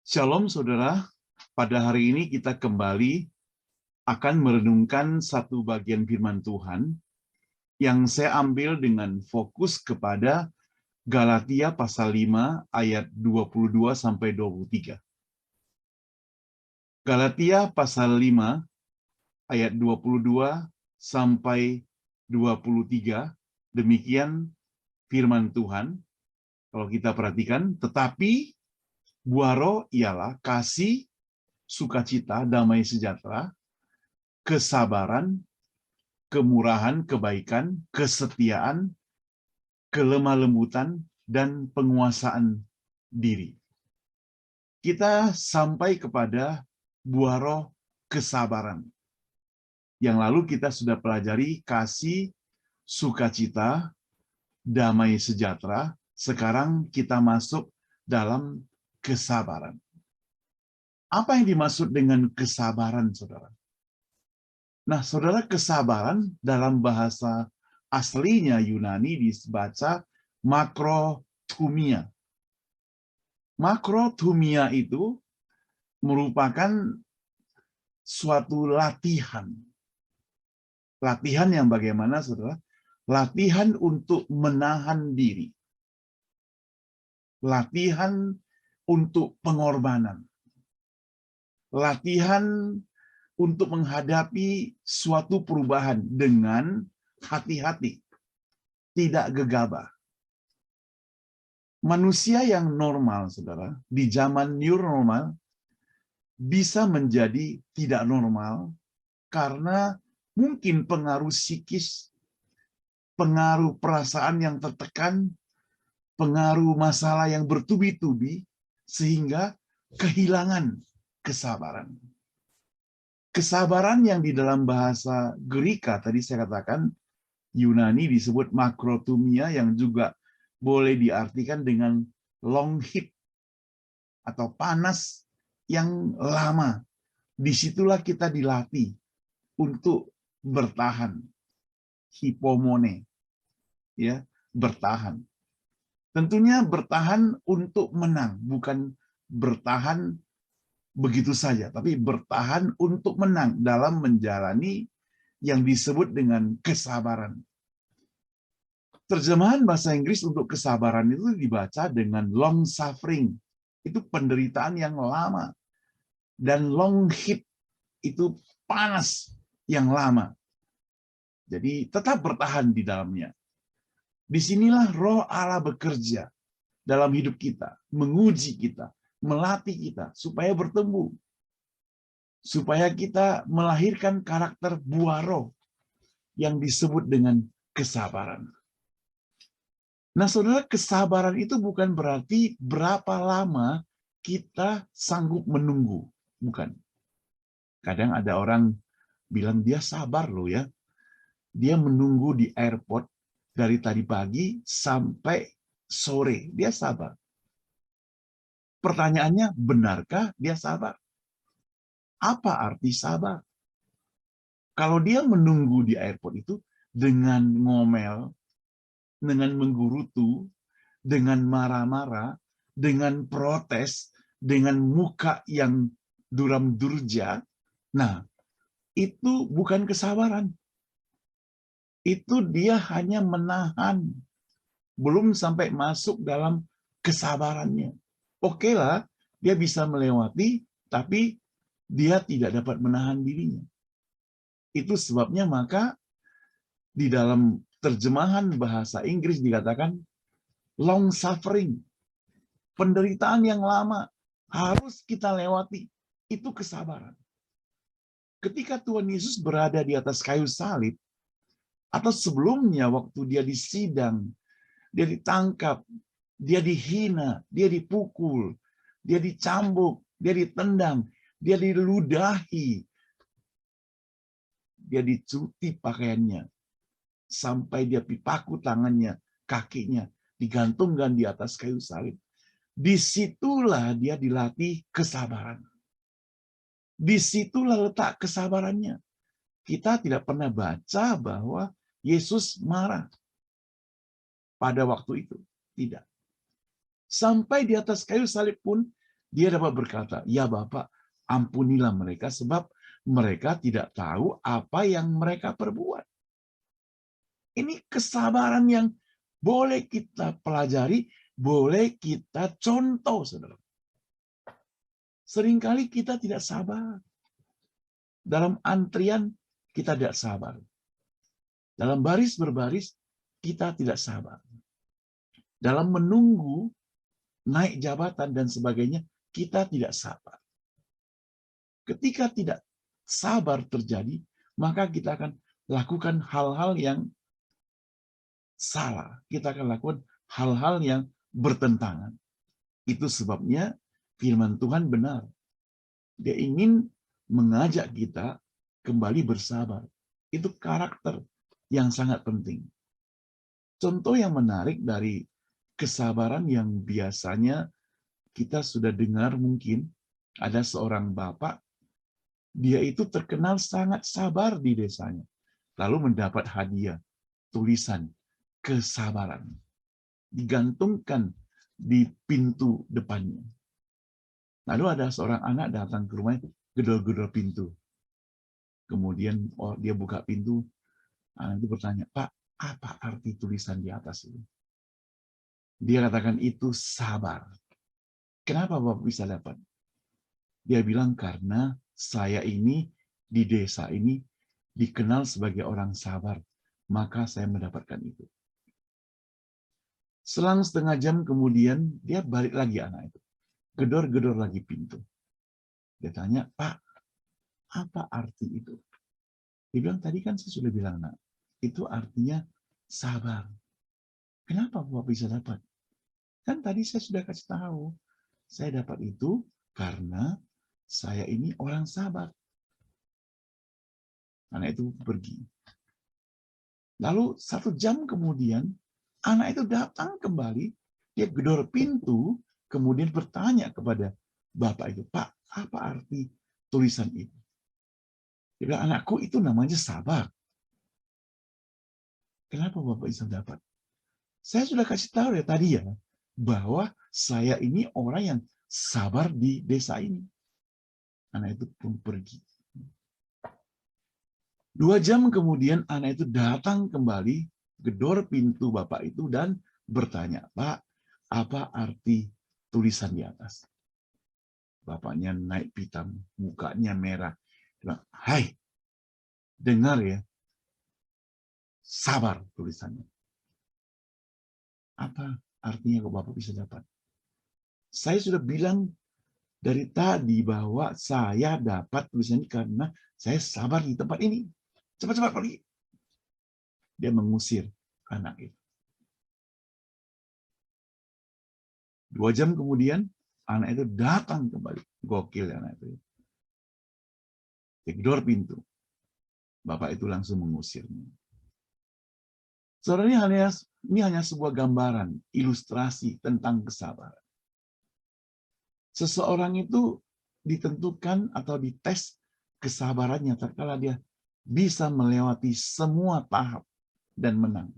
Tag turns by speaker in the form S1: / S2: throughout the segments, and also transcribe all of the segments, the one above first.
S1: Shalom saudara, pada hari ini kita kembali akan merenungkan satu bagian firman Tuhan yang saya ambil dengan fokus kepada Galatia pasal 5 ayat 22 sampai 23. Galatia pasal 5 ayat 22 sampai 23, demikian firman Tuhan. Kalau kita perhatikan, tetapi buah roh ialah kasih, sukacita, damai sejahtera, kesabaran, kemurahan, kebaikan, kesetiaan, kelemah lembutan, dan penguasaan diri. Kita sampai kepada buah roh kesabaran. Yang lalu kita sudah pelajari kasih, sukacita, damai sejahtera. Sekarang kita masuk dalam kesabaran. Apa yang dimaksud dengan kesabaran, saudara? Nah, saudara, kesabaran dalam bahasa aslinya Yunani dibaca makrothumia. Makrothumia itu merupakan suatu latihan. Latihan yang bagaimana, saudara? Latihan untuk menahan diri. Latihan untuk pengorbanan. Latihan untuk menghadapi suatu perubahan dengan hati-hati, tidak gegabah. Manusia yang normal, saudara, di zaman new normal, bisa menjadi tidak normal karena mungkin pengaruh psikis, pengaruh perasaan yang tertekan, pengaruh masalah yang bertubi-tubi, sehingga kehilangan kesabaran. Kesabaran yang di dalam bahasa Greka, tadi saya katakan, Yunani disebut makrothumia, yang juga boleh diartikan dengan long heat atau panas yang lama. Disitulah kita dilatih untuk bertahan, hipomone, ya, bertahan. Tentunya bertahan untuk menang, bukan bertahan begitu saja, tapi bertahan untuk menang dalam menjalani yang disebut dengan kesabaran. Terjemahan bahasa Inggris untuk kesabaran itu dibaca dengan long suffering. Itu penderitaan yang lama. Dan long heat itu panas yang lama. Jadi tetap bertahan di dalamnya. Disinilah roh Allah bekerja dalam hidup kita. Menguji kita, melatih kita supaya bertumbuh. Supaya kita melahirkan karakter buah roh yang disebut dengan kesabaran. Nah, saudara, kesabaran itu bukan berarti berapa lama kita sanggup menunggu. Bukan. Kadang ada orang bilang dia sabar loh ya. Dia menunggu di airport dari tadi pagi sampai sore. Dia sabar. Pertanyaannya, benarkah dia sabar? Apa arti sabar? Kalau dia menunggu di airport itu dengan ngomel, dengan menggerutu, dengan marah-marah, dengan protes, dengan muka yang duram durja, nah, itu bukan kesabaran. Itu dia hanya menahan, belum sampai masuk dalam kesabarannya. Oke lah, dia bisa melewati, tapi dia tidak dapat menahan dirinya. Itu sebabnya maka di dalam terjemahan bahasa Inggris dikatakan long suffering. Penderitaan yang lama harus kita lewati. Itu kesabaran. Ketika Tuhan Yesus berada di atas kayu salib, atau sebelumnya waktu dia disidang, dia ditangkap, dia dihina, dia dipukul, dia dicambuk, dia ditendang, dia diludahi, dia dicuti pakaiannya, sampai dia dipaku tangannya, kakinya, digantungkan di atas kayu salib. Disitulah dia dilatih kesabaran. Disitulah letak kesabarannya. Kita tidak pernah baca bahwa Yesus marah pada waktu itu. Tidak. Sampai di atas kayu salib pun Dia dapat berkata, "Ya Bapak, ampunilah mereka sebab mereka tidak tahu apa yang mereka perbuat." Ini kesabaran yang boleh kita pelajari, boleh kita contoh, saudara. Seringkali kita tidak sabar. Dalam antrian, kita tidak sabar. Dalam baris berbaris, kita tidak sabar. Dalam menunggu naik jabatan dan sebagainya, kita tidak sabar. Ketika tidak sabar terjadi, maka kita akan lakukan hal-hal yang salah. Kita akan lakukan hal-hal yang bertentangan. Itu sebabnya firman Tuhan benar. Dia ingin mengajak kita kembali bersabar. Itu karakter yang sangat penting. Contoh yang menarik dari kesabaran yang biasanya kita sudah dengar, mungkin ada seorang bapak, dia itu terkenal sangat sabar di desanya, lalu mendapat hadiah tulisan kesabaran digantungkan di pintu depannya. Lalu ada seorang anak datang ke rumah, gedor-gedor pintu. Kemudian dia buka pintu, anak itu bertanya, "Pak, apa arti tulisan di atas itu?" Dia katakan, "Itu sabar." Kenapa Bapak bisa dapat? Dia bilang, "Karena saya ini di desa ini dikenal sebagai orang sabar, maka saya mendapatkan itu." Selang setengah jam kemudian, dia balik lagi anak itu. Gedor-gedor lagi pintu. Dia tanya, "Pak, apa arti itu?" Dia bilang, "Tadi kan saya sudah bilang, Nak, itu artinya sabar." "Kenapa Bapak bisa dapat?" "Kan tadi saya sudah kasih tahu. Saya dapat itu karena saya ini orang sabar." Anak itu pergi. Lalu 1 jam kemudian, anak itu datang kembali, dia gedor pintu, kemudian bertanya kepada bapak itu, "Pak, apa arti tulisan itu?" Dia bilang, "Anakku, itu namanya sabar." "Kenapa Bapak bisa dapat?" "Saya sudah kasih tahu ya tadi ya, bahwa saya ini orang yang sabar di desa ini." Anak itu pun pergi. 2 jam kemudian anak itu datang kembali, gedor pintu bapak itu dan bertanya, "Pak, apa arti tulisan di atas?" Bapaknya naik pitam, mukanya merah. Dia bilang, "Hai, dengar ya, sabar tulisannya." "Apa artinya kok Bapak bisa dapat?" "Saya sudah bilang dari tadi bahwa saya dapat tulisan ini karena saya sabar di tempat ini. Cepat-cepat pergi." Dia mengusir anak itu. 2 jam kemudian, anak itu datang kembali. Gokil anak itu. Dia gedor pintu. Bapak itu langsung mengusirnya. Saudara, ini hanya sebuah gambaran, ilustrasi tentang kesabaran. Seseorang itu ditentukan atau dites kesabarannya tatkala dia bisa melewati semua tahap dan menang.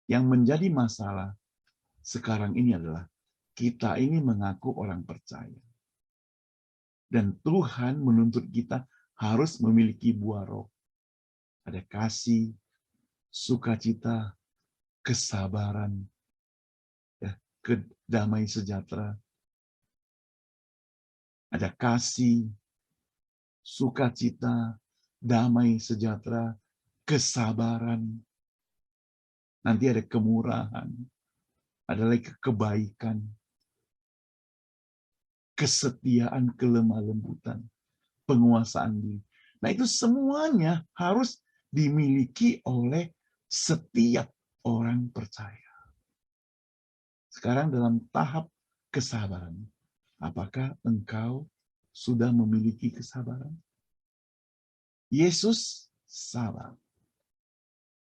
S1: Yang menjadi masalah sekarang ini adalah kita ini mengaku orang percaya. Dan Tuhan menuntut kita harus memiliki buah roh. Ada kasih, sukacita, kesabaran, ya, kedamai sejahtera. Ada kasih, sukacita, damai sejahtera, kesabaran. Nanti ada kemurahan, ada lagi kebaikan, kesetiaan, kelemah lembutan, penguasaan diri. Nah, itu semuanya harus dimiliki oleh setiap orang percaya. Sekarang dalam tahap kesabaran, apakah engkau sudah memiliki kesabaran? Yesus sabar.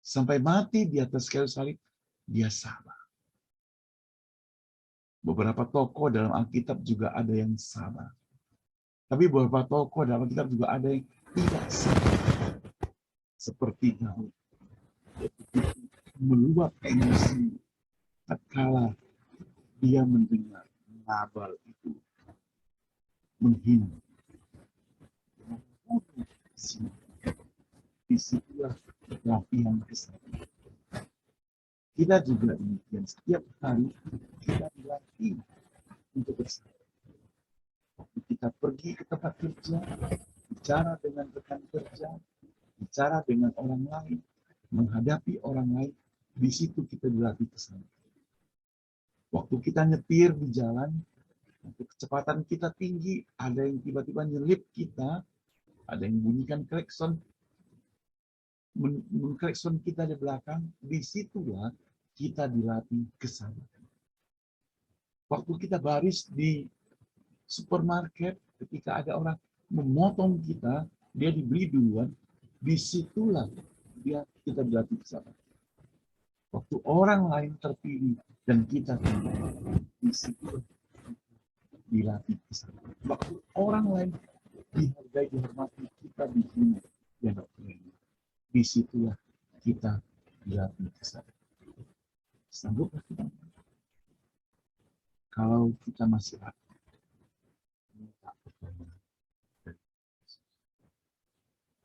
S1: Sampai mati di atas kayu salib, dia sabar. Beberapa tokoh dalam Alkitab juga ada yang sabar. Tapi beberapa tokoh dalam Alkitab juga ada yang tidak sabar. Seperti Daud. Meluap emosi tatkala dia mendengar Nabal itu menghina, membunuh semua. Disitulah latihan kesabaran. Kita juga demikian, setiap hari kita dilatih untuk bersabar. Waktu kita pergi ke tempat kerja, bicara dengan rekan kerja, bicara dengan orang lain, menghadapi orang lain, di situ kita dilatih kesabaran. Waktu kita nyetir di jalan, waktu kecepatan kita tinggi, ada yang tiba-tiba nyelip kita, ada yang bunyikan klakson, mengklakson kita di belakang, disitulah kita dilatih kesabaran. Waktu kita baris di supermarket, ketika ada orang memotong kita, dia dibeli duluan, disitulah kita dilatih kesabaran. Waktu orang lain terpilih dan kita tidak, disitulah dilatih kesabaran. Waktu orang lain dihargai, dihormati, kita dihina, dianggap remeh. Disitulah kita dilatih kesabaran. Sangguplah kita? Kalau kita masih ragu, minta pertolongan dari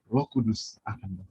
S1: Roh Kudus akan